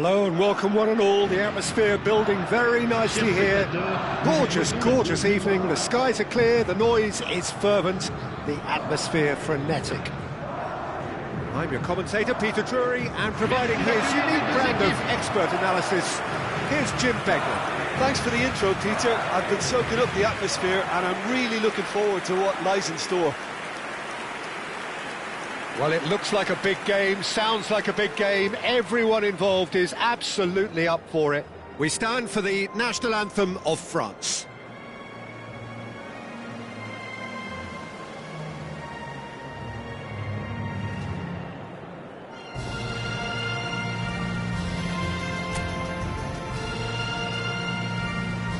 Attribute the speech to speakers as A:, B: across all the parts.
A: Hello and welcome one and all. The atmosphere building very nicely here. Gorgeous, gorgeous evening. The skies are clear, the noise is fervent, the atmosphere frenetic. I'm your commentator, Peter Drury, and providing his unique brand of expert analysis, here's Jim Beglin.
B: Thanks for the intro, Peter. I've been soaking up the atmosphere and I'm really looking forward to what lies in store.
A: Well, it looks like a big game, sounds like a big game. Everyone involved is absolutely up for it. We stand for the national anthem of France.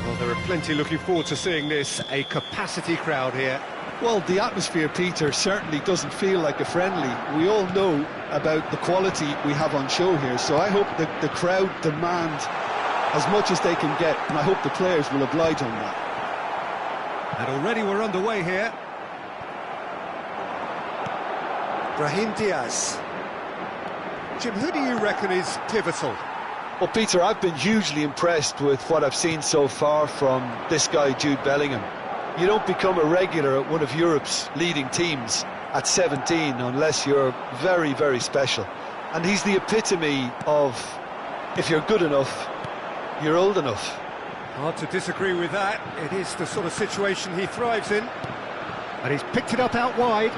A: Well, there are plenty looking forward to seeing this. A capacity crowd here.
B: Well, the atmosphere, Peter, certainly doesn't feel like a friendly. We all know about the quality we have on show here, so I hope that the crowd demand as much as they can get, and I hope the players will oblige on that.
A: And already we're underway here. Brahim Diaz. Jim, who do you reckon is pivotal?
B: Well, Peter, I've been hugely impressed with what I've seen so far from this guy, Jude Bellingham. You don't become a regular at one of Europe's leading teams at 17 unless you're very, very special. And he's the epitome of, if you're good enough, you're old enough.
A: Hard to disagree with that. It is the sort of situation he thrives in. And he's picked it up out wide.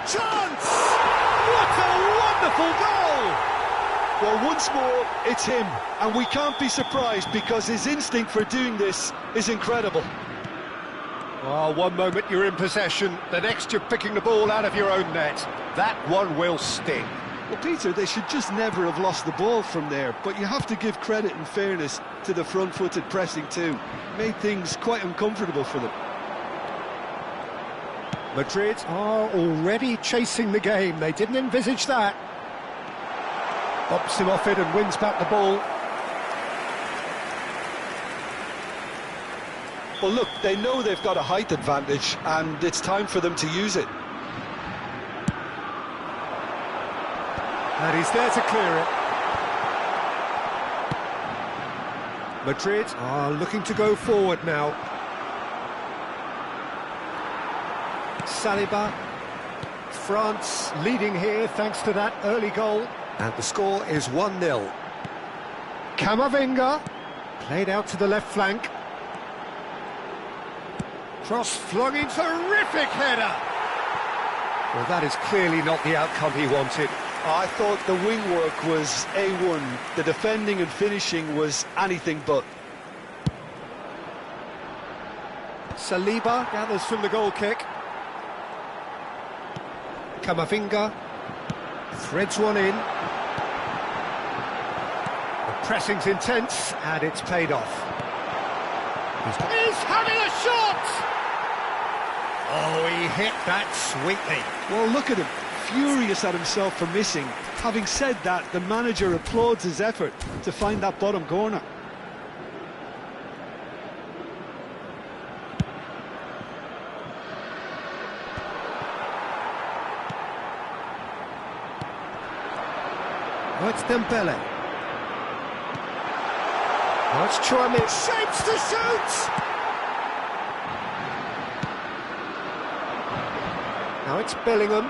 A: Chance! What a wonderful goal!
B: Well, once more, it's him, and we can't be surprised because his instinct for doing this is incredible.
A: Oh, one moment you're in possession, the next you're picking the ball out of your own net. That one will sting.
B: Well, Peter, they should just never have lost the ball from there, but you have to give credit and fairness to the front-footed pressing too. Made things quite uncomfortable for them.
A: Madrid are already chasing the game. They didn't envisage that. Bumps him off it and wins back the ball.
B: Well, look, they know they've got a height advantage, and it's time for them to use it.
A: And he's there to clear it. Madrid are looking to go forward now. Saliba. France leading here thanks to that early goal. And the score is 1-0. Camavinga, played out to the left flank. Cross flung in, terrific header! Well, that is clearly not the outcome he wanted.
B: I thought the wing work was A1. The defending and finishing was anything but.
A: Saliba gathers from the goal kick. Camavinga threads one in. The pressing's intense, and it's paid off. He's having a shot! Oh, he hit that sweetly.
B: Well, look at him, furious at himself for missing. Having said that, the manager applauds his effort to find that bottom corner.
A: Oh, it's Dembele. Oh, it's Chouameni. Shapes to shoot! Now it's Bellingham.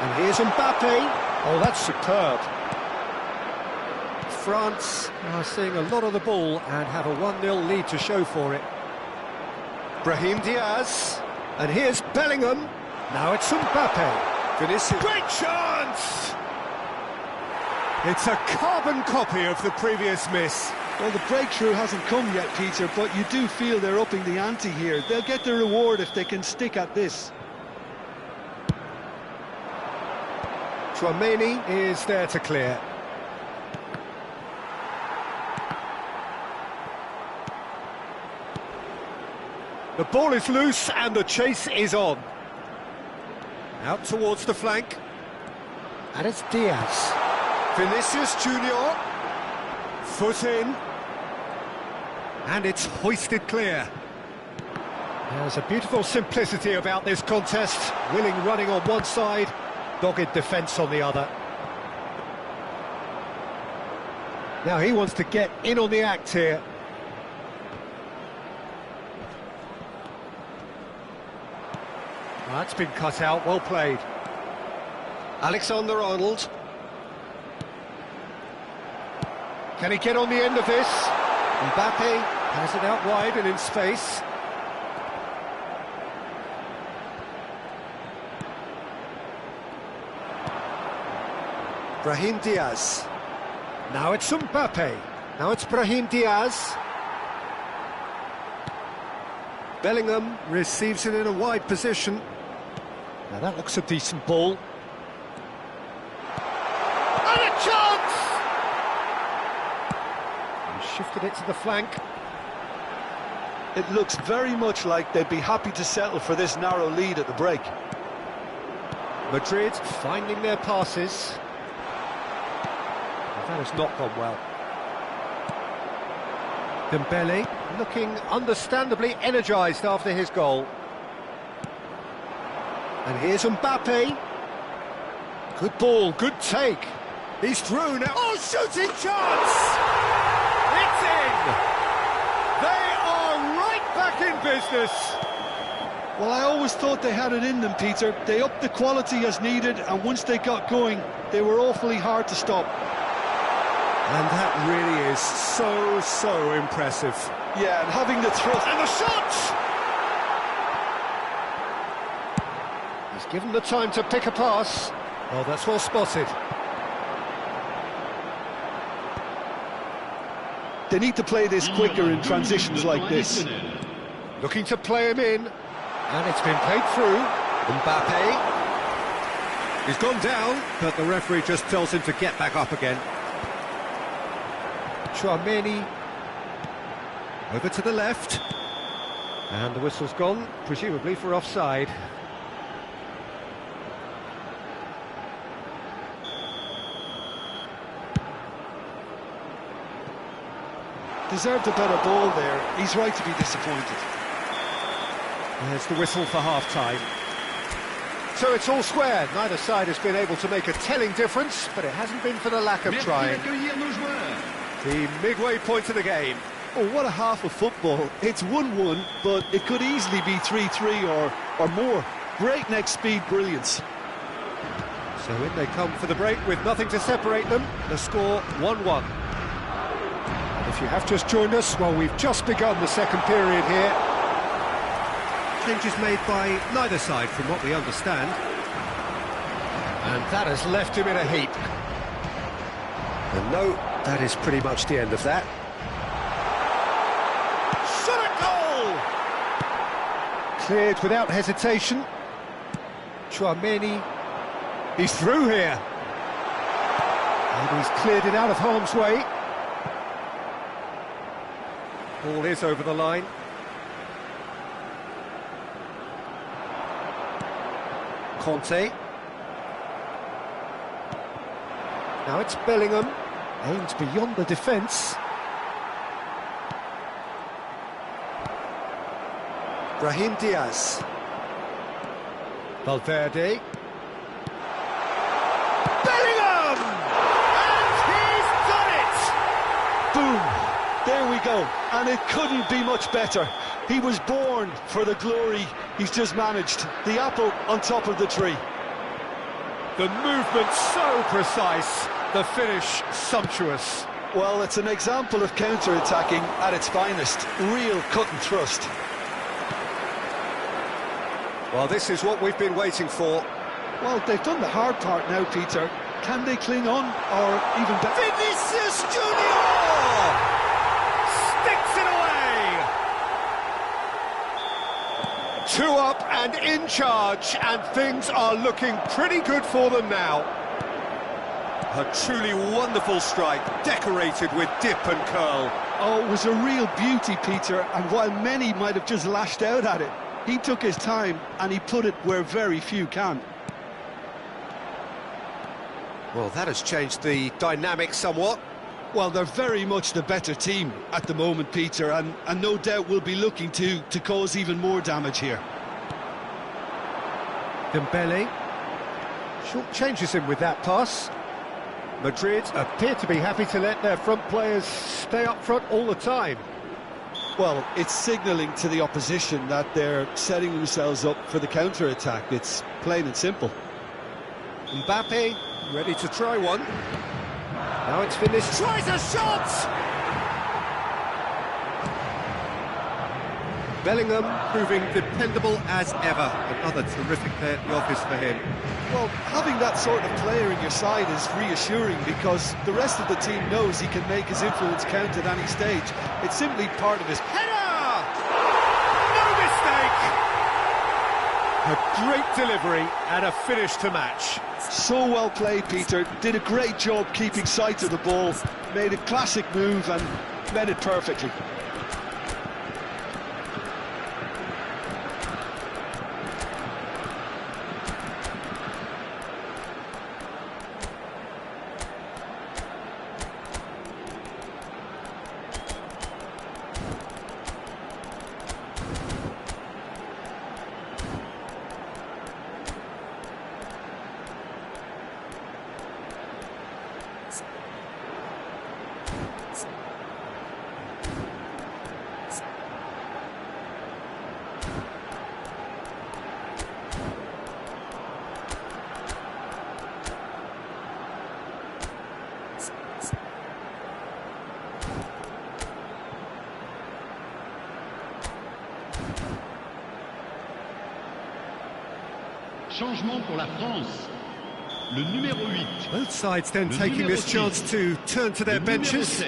A: And here's Mbappe. Oh, that's superb. France are seeing a lot of the ball and have a 1-0 lead to show for it. Brahim Diaz. And here's Bellingham. Now it's Mbappe. Vinicius. Great chance! It's a carbon copy of the previous miss.
B: Well, the breakthrough hasn't come yet, Peter, but you do feel they're upping the ante here. They'll get the reward if they can stick at this.
A: Chouameni is there to clear. The ball is loose and the chase is on. Out towards the flank. And it's Diaz. Vinicius Junior, foot in, and it's hoisted clear. There's a beautiful simplicity about this contest. Willing running on one side, dogged defence on the other. Now he wants to get in on the act here. That's been cut out, well played. Alexander-Arnold. Can he get on the end of this? Mbappe has it out wide and in space. Brahim Diaz. Now it's Mbappe. Now it's Brahim Diaz. Bellingham receives it in a wide position. Now that looks a decent ball. And a chance! And shifted it to the flank.
B: It looks very much like they'd be happy to settle for this narrow lead at the break.
A: Madrid finding their passes. That has not gone well. Dembele looking understandably energised after his goal. And here's Mbappe. Good ball, good take. He's through now. Oh, shooting chance! It's in! They are right back in business.
B: Well, I always thought they had it in them, Peter. They upped the quality as needed, and once they got going, they were awfully hard to stop.
A: And that really is so impressive.
B: Yeah, and having the thrust.
A: And the shot! He's given the time to pick a pass. Oh, that's well spotted.
B: They need to play this quicker in transitions like this.
A: Looking to play him in. And it's been played through. Mbappe. He's gone down, but the referee just tells him to get back up again. Chouameni over to the left, and the whistle's gone, presumably for offside.
B: Deserved a better ball there. He's right to be disappointed.
A: There's the whistle for half-time. So it's all square. Neither side has been able to make a telling difference, but it hasn't been for the lack of trying. The midway point of the game.
B: Oh, what a half of football. It's 1-1, but it could easily be 3-3 or more. Breakneck speed brilliance.
A: So in they come for the break with nothing to separate them. The score 1-1. If you have just joined us, well, we've just begun the second period here. Changes made by neither side from what we understand. And that has left him in a heap. And no, that is pretty much the end of that. Shot at goal! Cleared without hesitation. Chouameni, he's through here. And he's cleared it out of harm's way. Ball is over the line. Conte. Now it's Bellingham. Aimed beyond the defence. Brahim Diaz. Valverde. Bellingham! And he's done it!
B: Boom! There we go. And it couldn't be much better. He was born for the glory he's just managed. The apple on top of the tree.
A: The movement so precise. The finish sumptuous.
B: Well, it's an example of counter-attacking at its finest. Real cut and thrust.
A: Well, this is what we've been waiting for.
B: Well, they've done the hard part now, Peter. Can they cling on, or even better?
A: Vinicius Junior! Sticks it away! 2 up and in charge, and things are looking pretty good for them now. A truly wonderful strike, decorated with dip and curl.
B: Oh, it was a real beauty, Peter, and while many might have just lashed out at it, he took his time and he put it where very few can.
A: Well, that has changed the dynamic somewhat.
B: Well, they're very much the better team at the moment, Peter, and no doubt will be looking to cause even more damage here.
A: Dembele short changes him with that pass. Madrid appear to be happy to let their front players stay up front all the time.
B: Well, it's signalling to the opposition that they're setting themselves up for the counter-attack. It's plain and simple.
A: Mbappe, ready to try one. Now it's finished. Tries a shot! Bellingham proving dependable as ever. Another terrific day at the office for him.
B: Well, having that sort of player in your side is reassuring because the rest of the team knows he can make his influence count at any stage. It's simply part of his...
A: Header! No mistake! A great delivery and a finish to match.
B: So well played, Peter. Did a great job keeping sight of the ball. Made a classic move and met it perfectly.
C: Changement pour la France. Le numéro 8.
A: Both sides then taking this chance to turn to their benches.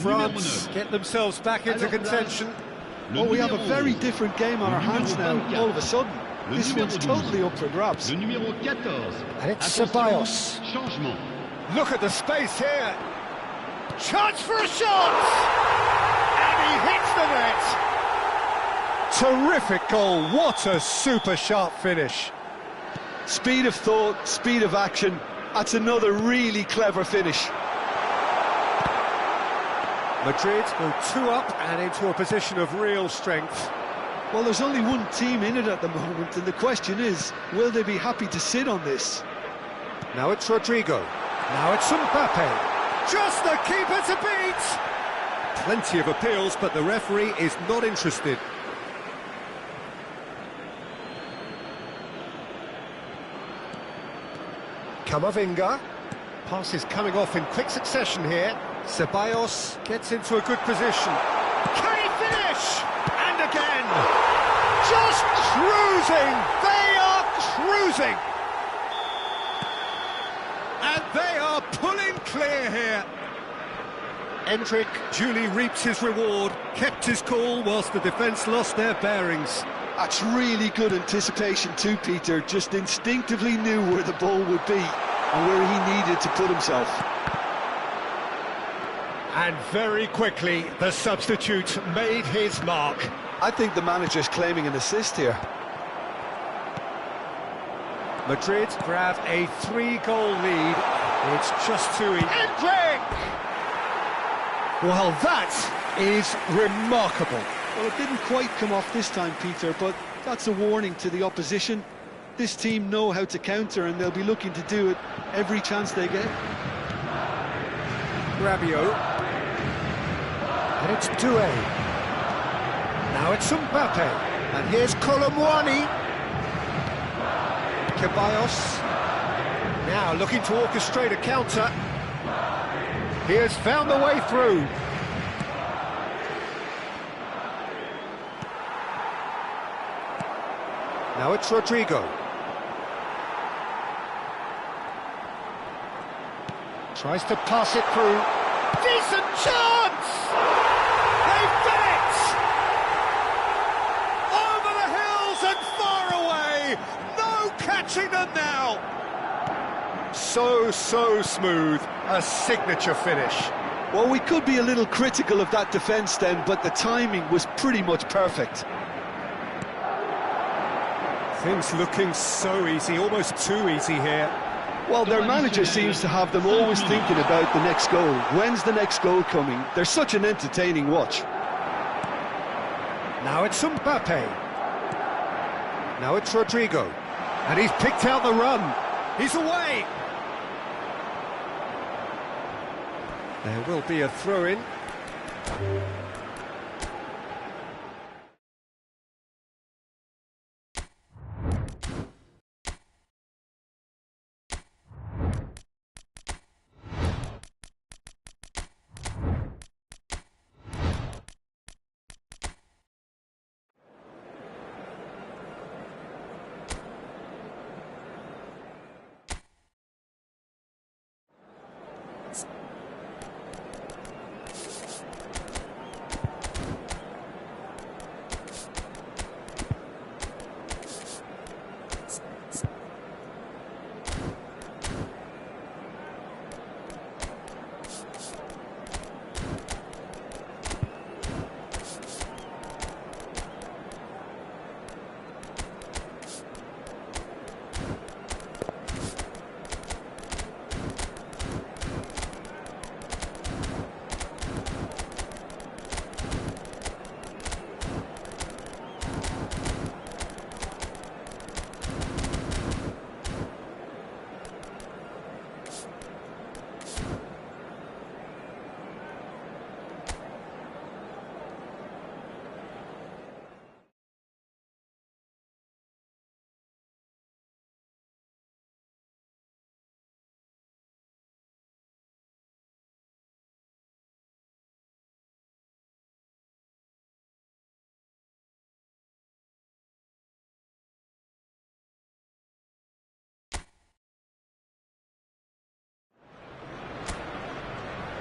A: France get themselves back into contention.
B: Oh, we have a very different game on our hands now, all of a sudden. This one's totally up for grabs.
C: Le numéro 14.
A: And it's Ceballos.
C: Changement.
A: Look at the space here. Chance for a shot! And he hits the net! Terrific goal, what a super sharp finish.
B: Speed of thought, speed of action, that's another really clever finish.
A: Madrid go 2 up and into a position of real strength.
B: Well, there's only one team in it at the moment, and the question is, will they be happy to sit on this?
A: Now it's Rodrigo. Now it's Mbappe. Just the keeper to beat! Plenty of appeals, but the referee is not interested. Camavinga. Pass is coming off in quick succession here. Ceballos gets into a good position. Can he finish? And again! Just cruising! They are cruising! And they are pulling clear here. Endrick duly reaps his reward, kept his cool whilst the defence lost their bearings.
B: That's really good anticipation too, Peter. Just instinctively knew where the ball would be and where he needed to put himself.
A: And very quickly, the substitute made his mark.
B: I think the manager's claiming an assist here.
A: Madrid grab a 3-goal lead. It's just too easy. Endrick! Well, that is remarkable.
B: Well, it didn't quite come off this time, Peter, but that's a warning to the opposition. This team know how to counter, and they'll be looking to do it every chance they get.
A: Rabiot. And it's Doué. Now it's Mbappe. And here's Colomwani. Ceballos. Now looking to orchestrate a counter. He has found the way through. Now it's Rodrigo. Tries to pass it through. Decent chance! They've done it! Over the hills and far away! No catching them now! So smooth. A signature finish.
B: Well, we could be a little critical of that defence then, but the timing was pretty much perfect.
A: Things looking so easy, almost too easy here.
B: Well, their manager seems to have them always thinking about the next goal. When's the next goal coming? They're such an entertaining watch.
A: Now it's Mbappe. Now it's Rodrigo. And he's picked out the run. He's away. There will be a throw-in.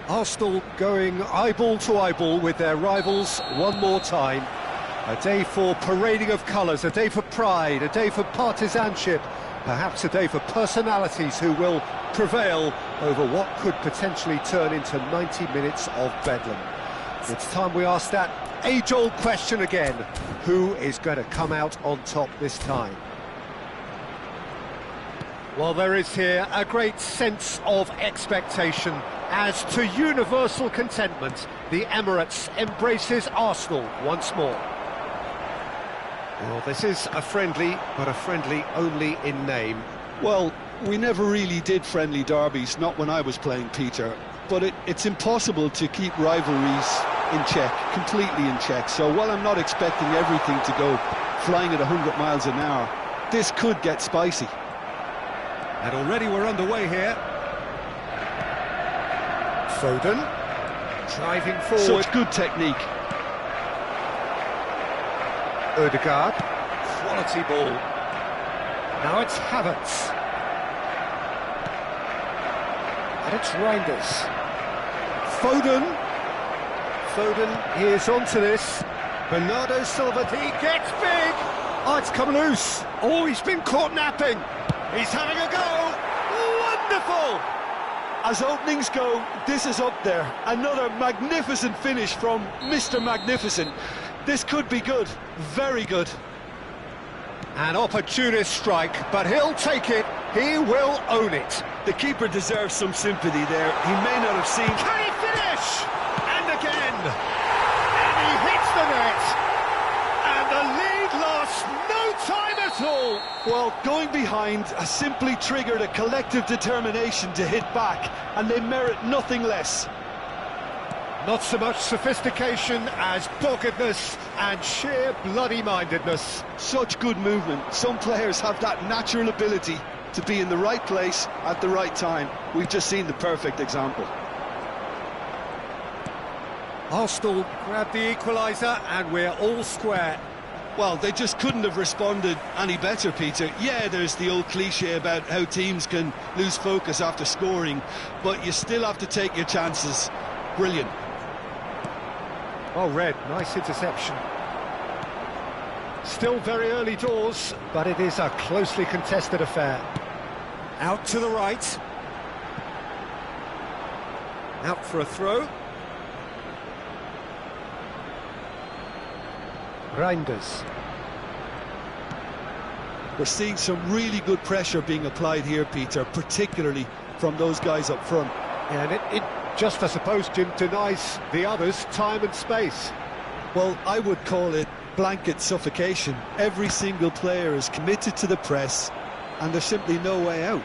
A: Arsenal going eyeball to eyeball with their rivals one more time. A day for parading of colours, a day for pride, a day for partisanship, perhaps a day for personalities who will prevail over what could potentially turn into 90 minutes of bedlam. It's time we ask that age-old question again. Who is going to come out on top this time? Well, there is here a great sense of expectation. As to universal contentment, the Emirates embraces Arsenal once more. Well, this is a friendly, but a friendly only in name.
B: Well, we never really did friendly derbies, not when I was playing, Peter. But it's impossible to keep rivalries in check, completely in check. So while I'm not expecting everything to go flying at 100 miles an hour, this could get spicy.
A: And already we're underway here. Foden, driving forward.
B: Such good technique.
A: Odegaard, quality ball. Now it's Havertz. And it's Reinders. Foden. Foden is onto this. Bernardo Silva, he gets big. Oh, it's come loose. Oh, he's been caught napping. He's having a go. Wonderful.
B: As openings go, this is up there. Another magnificent finish from Mr. Magnificent. This could be good, very good.
A: An opportunist strike, but he'll take it. He will own it.
B: The keeper deserves some sympathy there. He may not have seen...
A: Can he finish? And again. And he hits the net. And the lead lost no time at all.
B: Well, going behind has simply triggered a collective determination to hit back, and they merit nothing less.
A: Not so much sophistication as doggedness and sheer bloody-mindedness.
B: Such good movement. Some players have that natural ability to be in the right place at the right time. We've just seen the perfect example.
A: Arsenal grab the equaliser and we're all square.
B: Well, they just couldn't have responded any better, Peter. Yeah, there's the old cliche about how teams can lose focus after scoring, but you still have to take your chances. Brilliant.
A: Oh, Red, nice interception. Still very early doors, but it is a closely contested affair. Out to the right. Out for a throw. Reinders.
B: We're seeing some really good pressure being applied here, Peter, particularly from those guys up front.
A: Yeah, and it just, I suppose, Jim, denies the others time and space.
B: Well, I would call it blanket suffocation. Every single player is committed to the press, and there's simply no way out.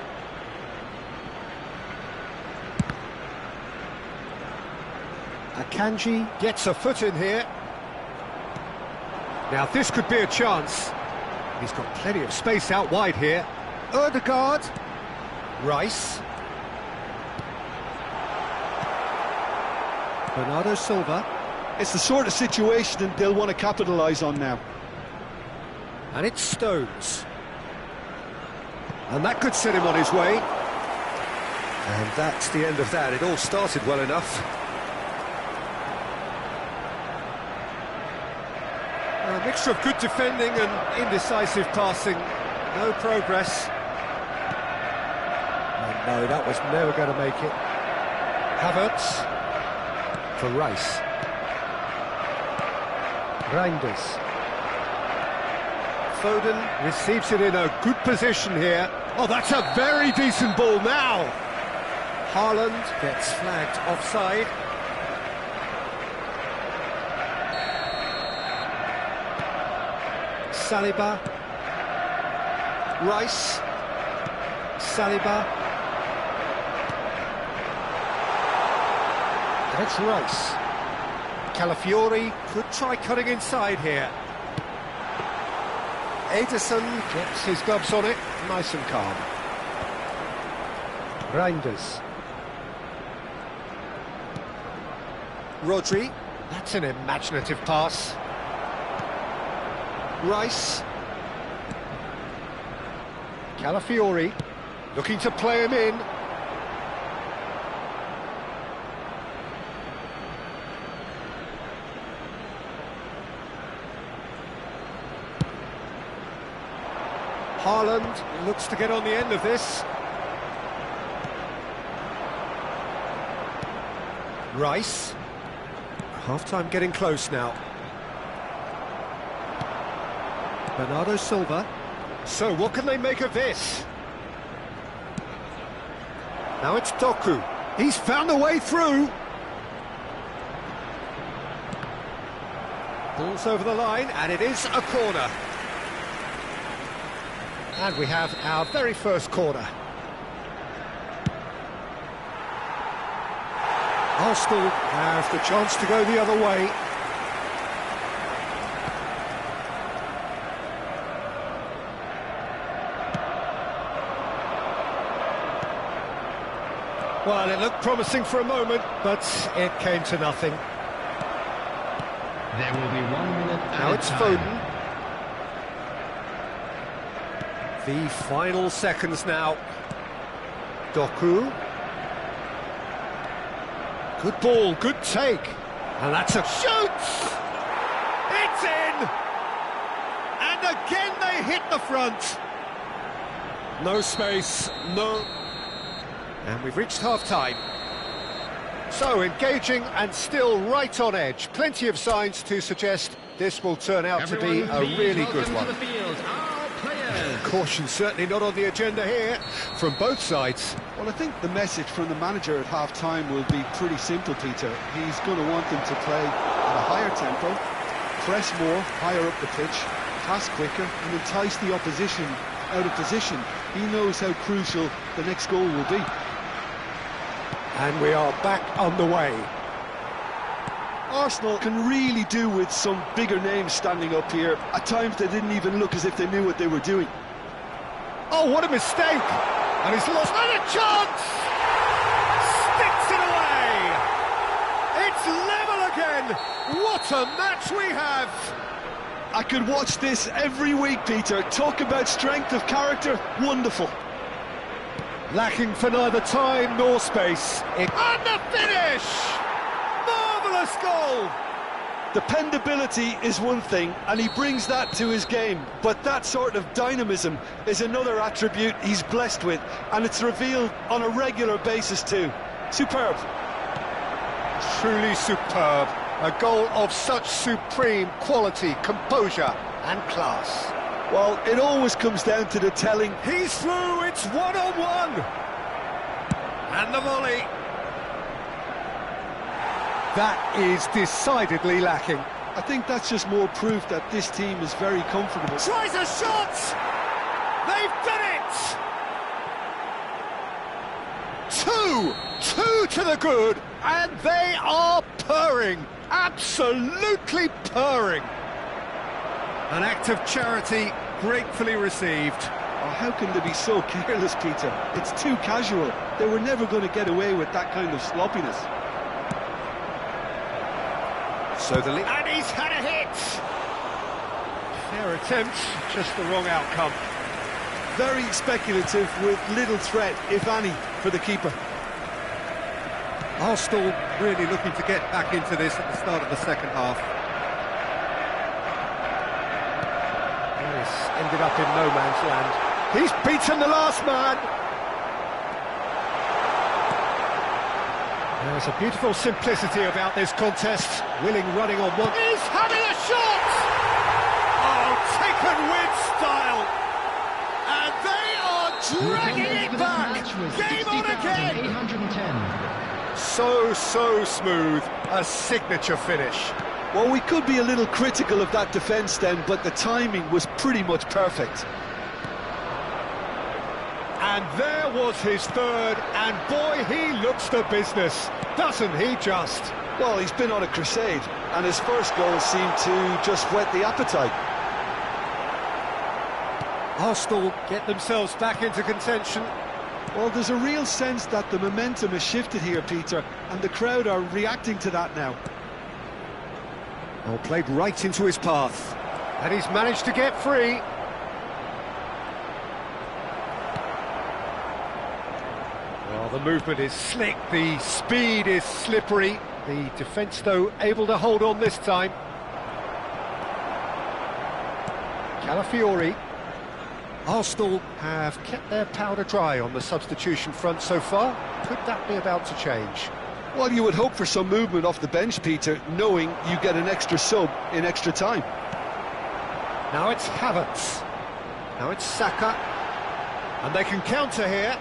A: Akanji gets a foot in here. Now this could be a chance. He's got plenty of space out wide here. Ødegaard. Rice. Bernardo Silva.
B: It's the sort of situation they'll want to capitalise on now.
A: And it's Stones. And that could set him on his way. And that's the end of that. It all started well enough. A mixture of good defending and indecisive passing. No progress. Oh no, that was never going to make it. Havertz. For Rice. Reinders. Foden receives it in a good position here. Oh, that's a very decent ball now. Haaland gets flagged offside. Saliba. Rice. Saliba. That's Rice. Calafiori could try cutting inside here. Ederson gets his gloves on it, nice and calm. Reinders. Rodri, that's an imaginative pass. Rice. Calafiori, looking to play him in. Haaland looks to get on the end of this. Rice. Half-time getting close now. Bernardo Silva. So what can they make of this? Now it's Doku. He's found a way through. Ball's over the line, and it is a corner. And we have our very first corner. Arsenal have the chance to go the other way. Well, it looked promising for a moment, but it came to nothing.
C: There will be 1 minute.
A: Now it's Foden. The final seconds now. Doku. Good ball, good take. And that's a shoot! It's in! And again they hit the front. No space, no... And we've reached half-time. So, engaging and still right on edge. Plenty of signs to suggest this will turn out to be a really good one. Caution certainly not on the agenda here from both sides.
B: Well, I think the message from the manager at half-time will be pretty simple, Peter. He's going to want them to play at a higher tempo, press more, higher up the pitch, pass quicker, and entice the opposition out of position. He knows how crucial the next goal will be.
A: And we are back on the way.
B: Arsenal can really do with some bigger names standing up here. At times they didn't even look as if they knew what they were doing.
A: Oh, what a mistake! And he's lost a chance! Sticks it away! It's level again! What a match we have!
B: I could watch this every week, Peter. Talk about strength of character, wonderful.
A: Lacking for neither time nor space. And the finish! Marvellous goal!
B: Dependability is one thing, and he brings that to his game, but that sort of dynamism is another attribute he's blessed with, and it's revealed on a regular basis too. Superb.
A: Truly superb. A goal of such supreme quality, composure and class.
B: Well, it always comes down to the telling.
A: He's through, it's one-on-one! And the volley. That is decidedly lacking.
B: I think that's just more proof that this team is very comfortable.
A: Tries a shot! They've done it! Two to the good, and they are purring, absolutely purring. An act of charity gratefully received.
B: Oh, how can they be so careless, Peter? It's too casual. They were never going to get away with that kind of sloppiness.
A: So the lead... And he's had a hit! Fair attempt, just the wrong outcome.
B: Very speculative with little threat, if any, for the keeper.
A: Arsenal really looking to get back into this at the start of the second half. This ended up in no man's land. He's beaten the last man! There's a beautiful simplicity about this contest. Willing running on one. He's having a shot! Oh, taken with style! And they are dragging it back! Game on again! So smooth. A signature finish.
B: Well, we could be a little critical of that defence then, but the timing was pretty much perfect.
A: And there was his third, and boy, he looks the business, doesn't he just?
B: Well, he's been on a crusade, and his first goal seemed to just whet the appetite.
A: Arsenal get themselves back into contention.
B: Well, there's a real sense that the momentum has shifted here, Peter, and the crowd are reacting to that now.
A: Oh, played right into his path, and he's managed to get free. Well, the movement is slick, the speed is slippery. The defence, though, able to hold on this time. Calafiori. Arsenal have kept their powder dry on the substitution front so far. Could that be about to change?
B: Well, you would hope for some movement off the bench, Peter, knowing you get an extra sub in extra time.
A: Now it's Havertz. Now it's Saka. And they can counter here.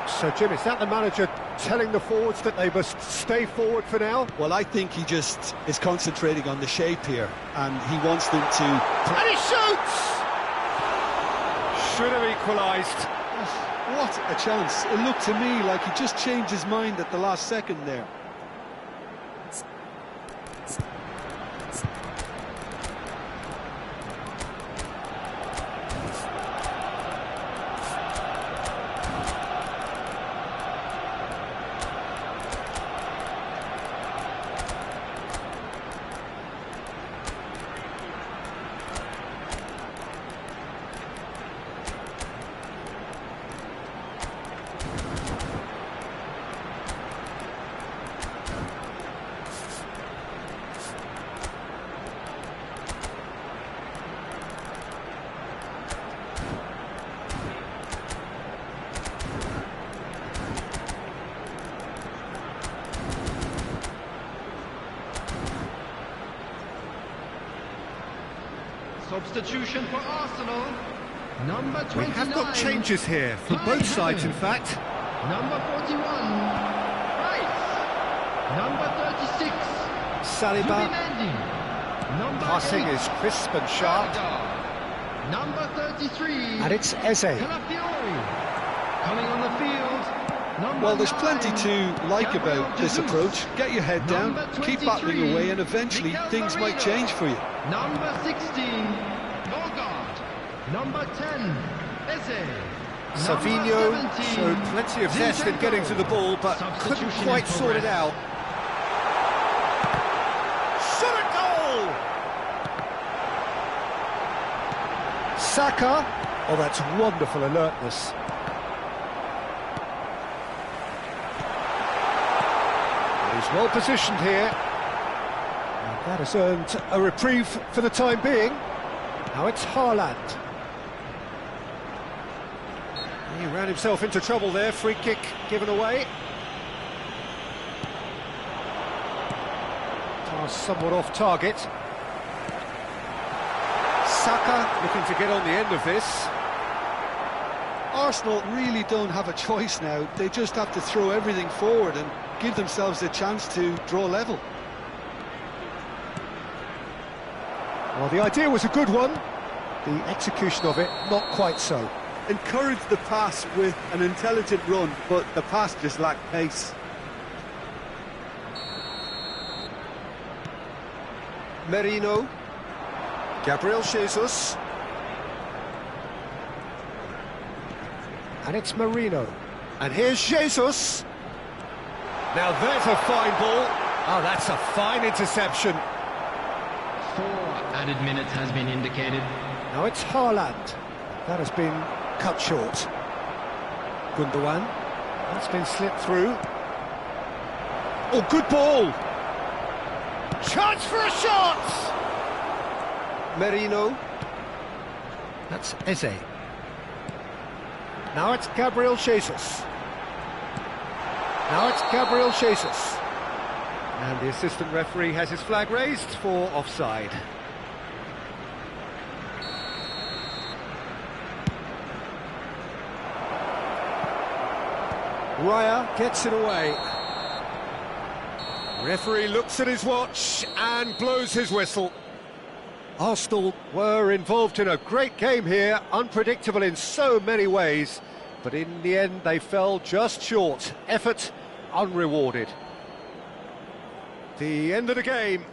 A: So, Jim, is that the manager telling the forwards that they must stay forward for now?
B: Well, I think he just is concentrating on the shape here, and he wants them to...
A: And he shoots! Should have equalised.
B: What a chance. It looked to me like he just changed his mind at the last second there.
C: Substitution for Arsenal. Number 29.
A: We have got changes here from both sides, in fact.
C: Number 41. Rice. Number 36.
A: Saliba.
C: Number
A: Passing
C: 8.
A: is crisp and sharp.
C: Number 33.
A: And it's Eze.
C: Calafiori. Coming on the field. Number
B: Well, there's
C: 9.
B: plenty to like about this approach. Get your head down, keep battling away, and eventually things might change for you.
C: Number 16, Norgard. Number 10, Eze.
A: Savinho
C: Number 17,
A: showed plenty of zest in getting to the ball, but couldn't quite sort it out. Shot a goal! Saka. Oh, that's wonderful alertness. He's well positioned here. And that has earned a reprieve for the time being. Now it's Haaland. He ran himself into trouble there, free kick given away. Pass somewhat off target. Saka looking to get on the end of this.
B: Arsenal really don't have a choice now. They just have to throw everything forward and give themselves a chance to draw level.
A: Well, the idea was a good one. The execution of it, not quite so.
B: Encouraged the pass with an intelligent run, but the pass just lacked pace.
A: Merino. Gabriel Jesus. And it's Merino. And here's Jesus. Now there's a fine ball. Oh, that's a fine interception.
C: 4 added minutes has been indicated.
A: Now it's Haaland. That has been cut short. Gundogan. That's been slipped through. Oh, good ball. Chance for a shot! Merino. That's Eze. Now it's Gabriel Jesus. Now it's Gabriel Jesus. And the assistant referee has his flag raised for offside. Raya gets it away. Referee looks at his watch and blows his whistle. Arsenal were involved in a great game here, unpredictable in so many ways, but in the end they fell just short. Effort unrewarded. The end of the game.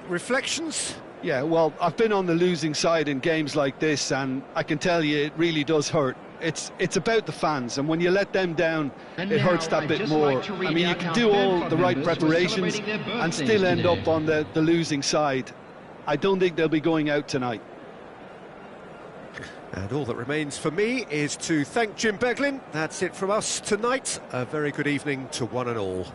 A: Reflections?
B: Yeah, well, I've been on the losing side in games like this, and I can tell you it really does hurt. It's about the fans, and when you let them down, it hurts that bit more. I mean, you can do all the right preparations and still end up on the losing side. I don't think they'll be going out tonight.
A: And all that remains for me is to thank Jim Beglin. That's it from us tonight. A very good evening to one and all.